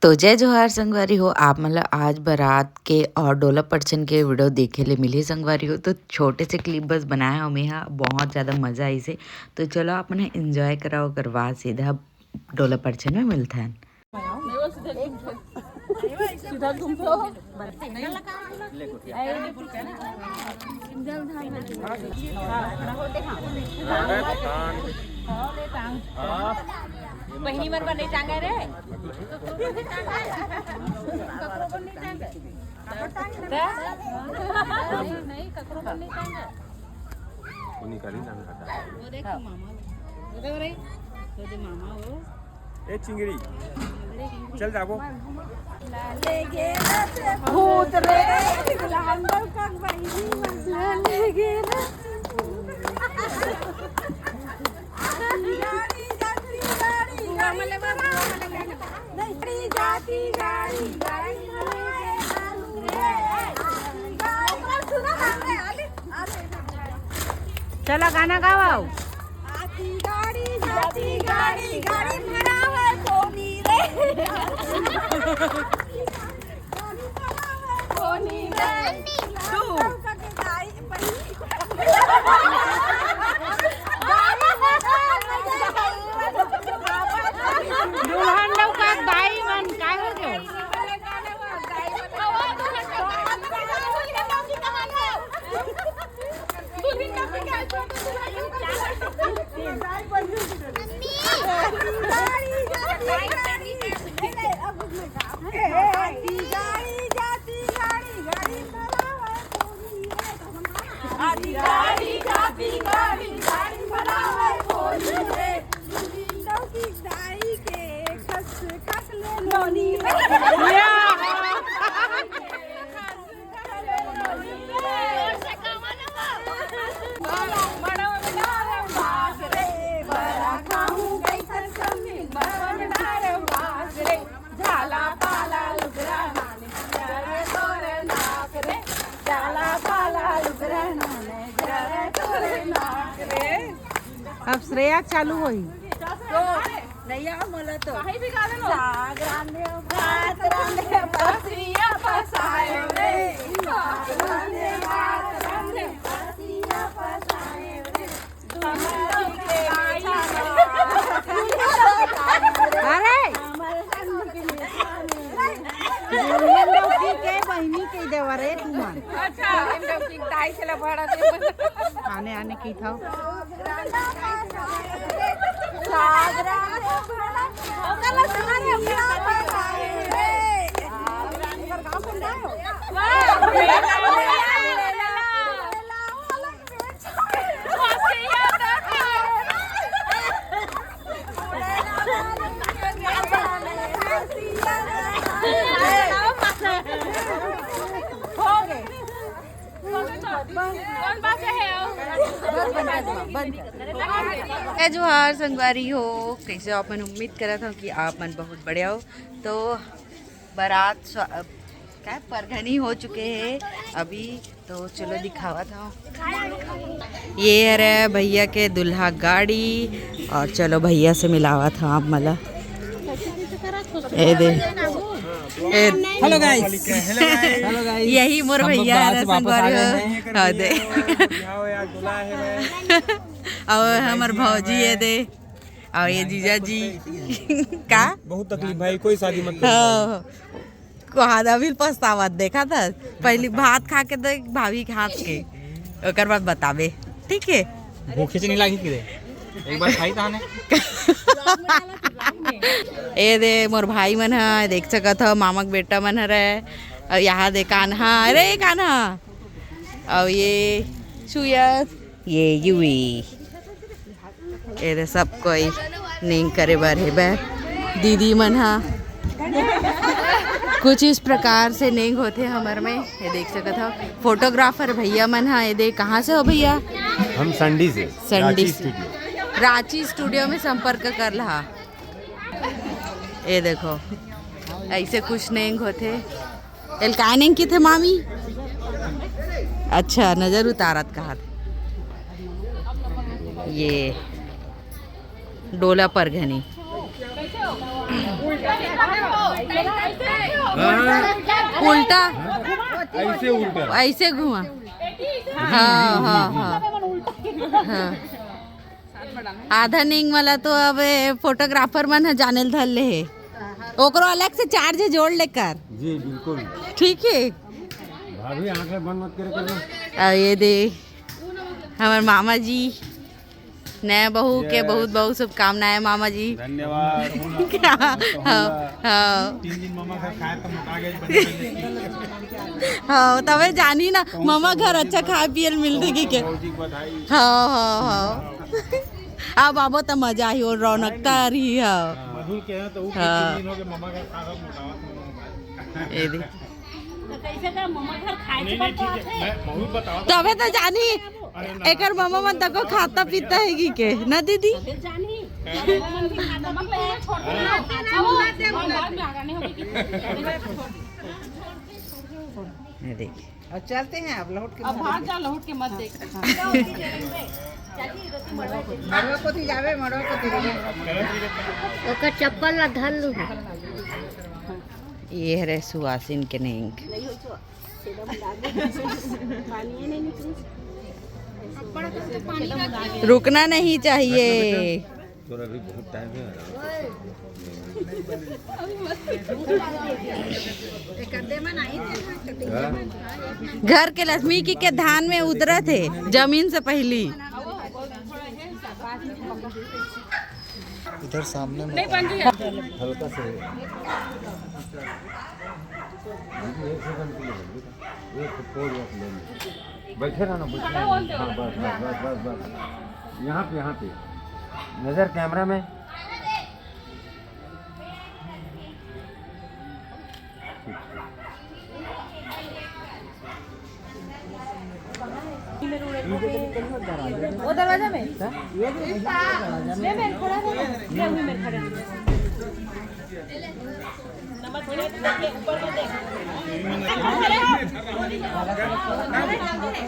तो जय जोहार संगवारी हो आप मतलब आज बारात के और डोला परछन के वीडियो देखे ले मिले संगवारी हो। तो छोटे से क्लिप बस बनाया हमें यहाँ बहुत ज़्यादा मज़ा आई से। तो चलो आप उन्हें एंजॉय कराओ करवा सीधा डोला परछन में मिलता है। बहिनी मन पर नहीं टांगे रे नहीं ककरो पर नहीं टांगे वो निकाली ना खाता वो देखो मामा वो देख रे वो दे मामा वो ए चिंगड़ी चल जाबो लाले गेला से भूत रे लांडल का बहिनी लाले गेला चला गाना गाओ। आती गाड़ी जाती गाड़ी गाड़ी भरावे कोनी रे कोनी रे तू दुल्हन लोग का गाई मन काय हो गए अब श्रेया चालू हुई तो नैया मला तो काही भी गा देलो सागराने भात रांधे बसिया फसाए रे सागराने भात रांधे बसिया फसाए रे दुनिया के अरे के बहिनी के देवा रे तुमान अच्छा हम की ताई से भड़ा दे आने आने की था जोहार संगवारी हो कैसे आप मन उम्मीद करा था कि आप मन बहुत बढ़िया हो। तो बारात क्या परघनी हो चुके हैं अभी। तो चलो दिखावा था ये है भैया के दुल्हा गाड़ी और चलो भैया से मिलावा था आप मला ए दे हेलो गाइस हेलो गाइस यही मोर भैया है संगवारी हो हाँ दे आओ यार दुल्हा है और हमार भौजी है दे और ये जीजा जी का बहुत तकलीफ भाई कोई शादी मत कहा भी पछतावा देखा था पहले भात खा के देख भाभी खा के ओकर बाद बतावे ठीक है भूखे से नहीं लागी कि एक बार खाई ताने ए दे मोर भाई मन है देख सकत हो मामा के बेटा मन है और यहाँ दे कान्हा अरे कान्हा और ये सुयस ये युवी ये सब कोई नहीं करे बार है बे दीदी मन हा कुछ इस प्रकार से नहीं होते हमारे में ये देख सकते हो। फोटोग्राफर भैया मन हा ये देख कहाँ से हो भैया हम संडी से रांची स्टूडियो में संपर्क कर रहा ये देखो ऐसे कुछ नहीं होते एलकानिंग की थे मामी अच्छा नजर उतारत कहा ये डोला परघनी उल्टा ऐसे उल्टा ऐसे घुमा हाँ हाँ हाँ हाँ आधा निंग वाला तो अब फोटोग्राफर मन है जाने धर ले है ओकरो अलग से चार्ज जोड़ लेकर जी बिल्कुल ठीक है भाभी आंखें बंद मत करे करना। अब ये दे हमारे मामा जी नए बहू के बहुत बहुत शुभकामनाएं मामा जी धन्यवाद। हाँ हाँ 3 दिन मामा घर खाए तो मुका गए हाँ तबे जानी ना मामा घर अच्छा खाए पियल मिलते की के बधाई। हाँ हाँ हाँ अब आबो तो मजा ही और रौनकता रही है मधुर के हैं तो हाँ। 3 दिन हो गए मामा घर खा मुका। ये दे कैसे का मम्मा घर खाए के बाद मैं बहुत बताओ तबे तो जानी एकर मामा मन तक खाता पीता है की के ना दीदी जानी मन भी खाता नमक ले छोड़ ना बाद में आगाने होगी ये देखिए और चलते हैं अब लौट के अब भाग जा लौट के मत देख मड़वा को थी जावे मड़वा को थी ओकर चप्पल ला धर लू ये है सुहासिन के नहीं रुकना नहीं चाहिए तोरा भी बहुत टाइम है। घर के लक्ष्मी की के धान में उतरा थे जमीन से पहली इधर सामने में हल्का से बैठे रहना बैठे हाँ बस बस बस बस बस यहाँ पे नजर कैमरा में वो दरवाजा में ले मेरे खड़ा रहे ले हुई मेरे खड़े नमक थोड़े के ऊपर में देख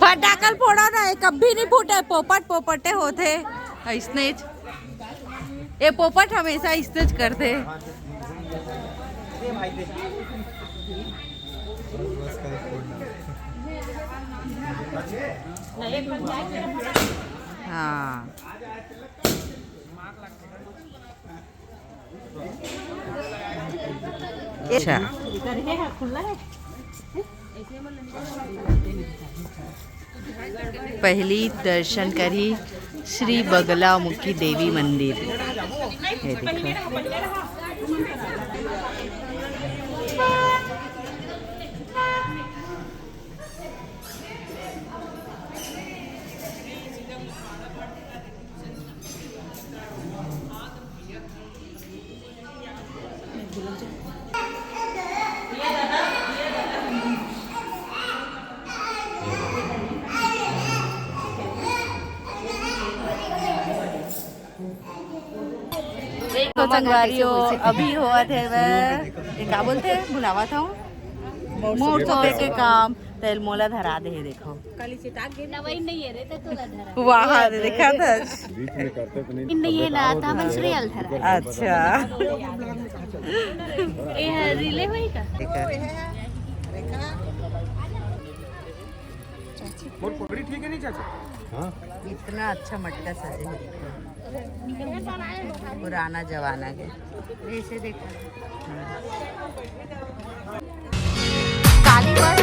फटाकल फोड़ा ना कभी नहीं फूटे पोपट पोपटे होते इसने ये पोपट हमेशा इसने करते हाँ अच्छा पहली दर्शन करी श्री बगलामुखी देवी मंदिर ये देखो तो संगवारी हो अभी हुआ थे वह ये क्या बोलते हैं बुलावा था मोर सोपे के काम तेल मोला धरा दे देखो दवाई नहीं है रे तो धरा वाह देखा था बीच में करते तो नहीं इन ये ना था मन श्रीयल धरा अच्छा ए रिले होई का और पगड़ी ठीक है नहीं चाचा। हाँ इतना अच्छा मटका सजे है पुराना जमाना के ऐसे देखा काली बस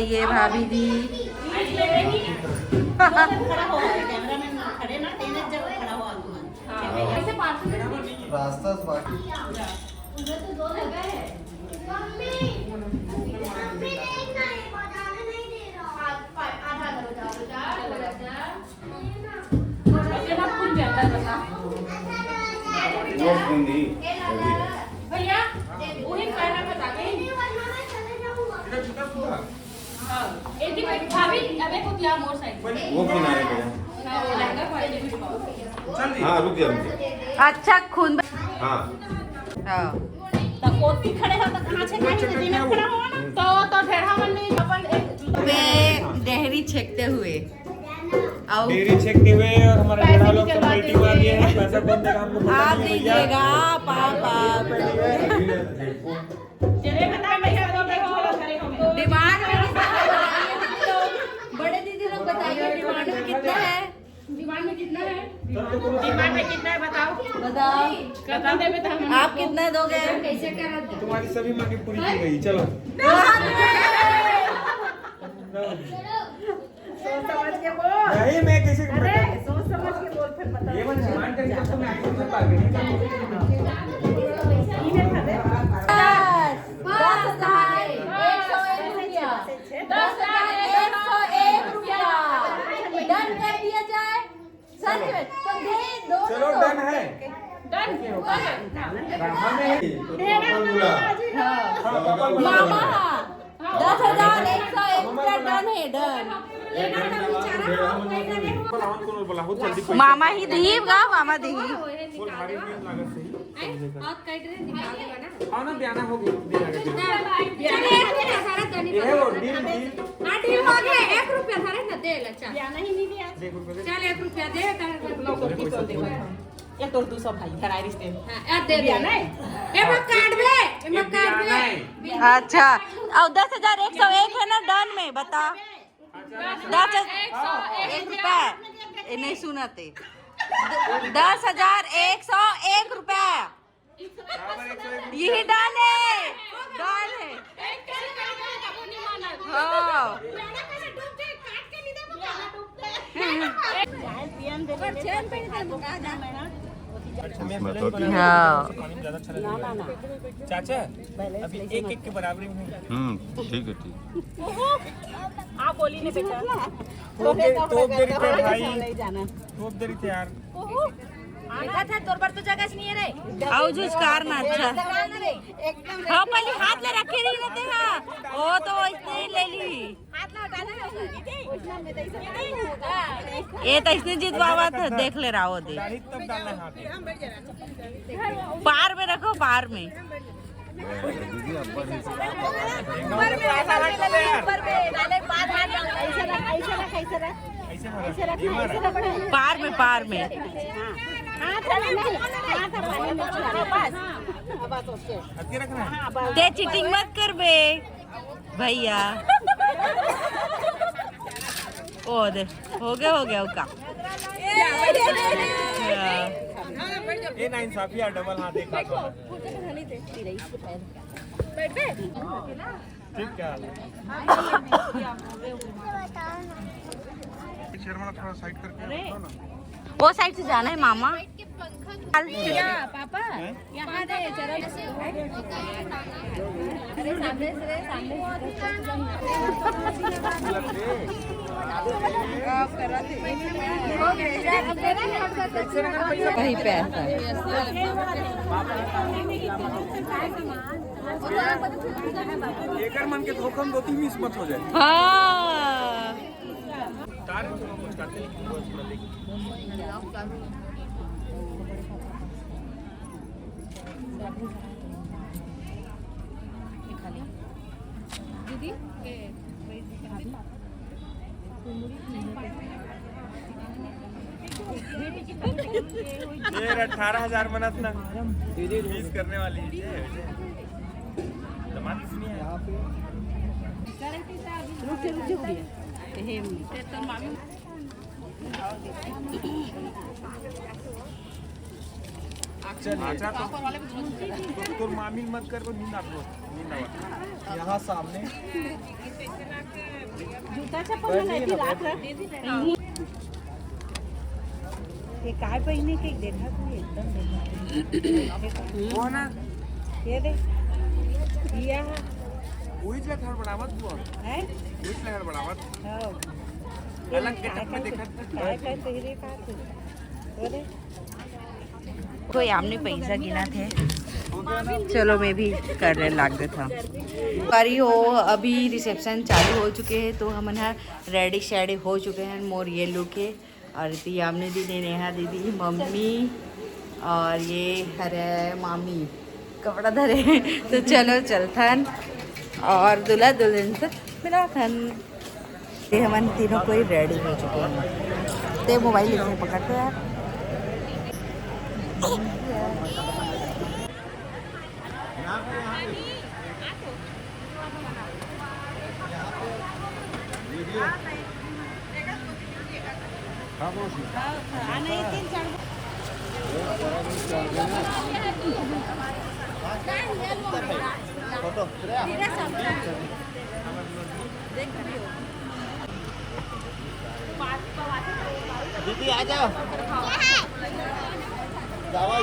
बताइए भाभी जी। रास्ता बाकी भैया वही कहना बता गई एक ही भाभी अबे को दिया मोर साइड वो किनारे पे लहंगा पहले भी दिखाओ। हाँ रुक जा अच्छा खून हाँ हाँ तो कोती खड़े हो तो कहां से कहां से दिन खड़ा हो ना तो ढेढ़ा मन नहीं अपन एक पे डेहरी छेकते हुए आओ डेरी चेकते हुए और हमारे बड़ा लोग तो मल्टी मार दिए हैं। पैसा कौन देगा हमको पता आप नहीं भैया। दीजिएगा पापा। तेरे बता भैया तो छोड़ा करे हो डिमांड बड़े दीदी लोग बताइए डिमांड में कितना है? डिमांड में कितना है डिमांड में कितना है बताओ बताओ कथा देबे तो हम आप कितना दोगे? कैसे करत तुम्हारी सभी मांगे पूरी की गई। चलो सोच समझ के बोल नहीं मैं कैसे अरे सोच समझ के बोल फिर बता ये मन डिमांड करके तो मैं आगे से पार नहीं चलो डन है हमें मामा 10,101 डन है डन। मामा ही दीगा मामा दी हाँ ना ब्याना हो गया ये वो डील ये तो 200 भाई खराई रिश्ते अच्छा और 10,101 है ना डन में बता 10,101 रुपया ये नहीं सुनते 10,101 रुपया यही डन है डन है हाँ हाँ चाचा अभी एक एक के बराबरी में ठीक है ठीक आप बोली नहीं बेटा तो देरी पे भाई तो देरी थे यार था तोर पर तो जगह नहीं है रे आओ जूस कार ना अच्छा हाँ पहले हाथ ले रखे रही रहते हाँ वो तो इसने ही ले ली हाथ ना उठाना है ये तो इसने जितवावा था देख ले रहा हो दे दाढ़ी तब डालना है हाथ पार में रखो पार में दीदी अब्बा ने पार में हल्के रखना है ते चीटिंग मत कर बे भैया ओ दे हो गया उसका ये ना इंसाफी यार डबल हाथ एक हाथ वाला ठीक क्या शर्मा थोड़ा साइड करके वो साइड से जाना है मामा पापा यहाँ दे चलो अरे सामने से कहीं पे एकर मन के धोखम दो तीन मिस मत हो जाए हाँ तार कुछ करते हैं ये 18,000 मनत ना 20 करने वाली है दमाद कितनी है अच्छा तो मामी मत कर को नींद आपको नींद आवा यहाँ सामने हे काय पहिने काही देखा तू एकदम देखा वो ना ये दे या उईच ला थोड़ा बढ़ावत हुआ है उईच ला बढ़ावत हो अलग के टप में देखा काय काय पहिरे का तू वो दे कोई आपने पैसा गिना थे चलो मैं भी करने लग गया था बारी हो अभी रिसेप्शन चालू हो चुके हैं तो हम यहाँ रेडी शेडी हो चुके हैं मोर ये लुक है और ये आपने दीदी नेहा दीदी मम्मी और ये हरे मामी कपड़ा धरे तो चलो चलथन और दूल्हा दुल्हन से मिला थन ये हम तीनों कोई रेडी हो चुके हैं ते मोबाइल इसमें पकड़ते यार दीदी आ जाओ जावा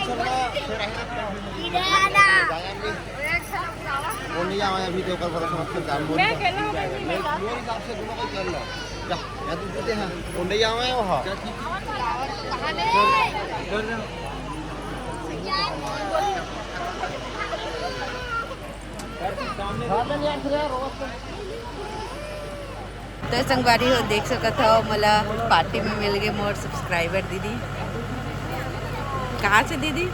वो नहीं आया अभी तो कल समझ कर काम बोल मेरे हिसाब से दोनों को चल रहा जा या तू कहते हैं वो नहीं आया वो हां तो संगवारी हो देख सकत हो मला पार्टी में मिल गए मोर सब्सक्राइबर दीदी कहाँ से दीदी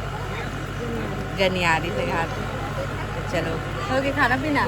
गनियारी से घाट चलो हो गया खाना पीना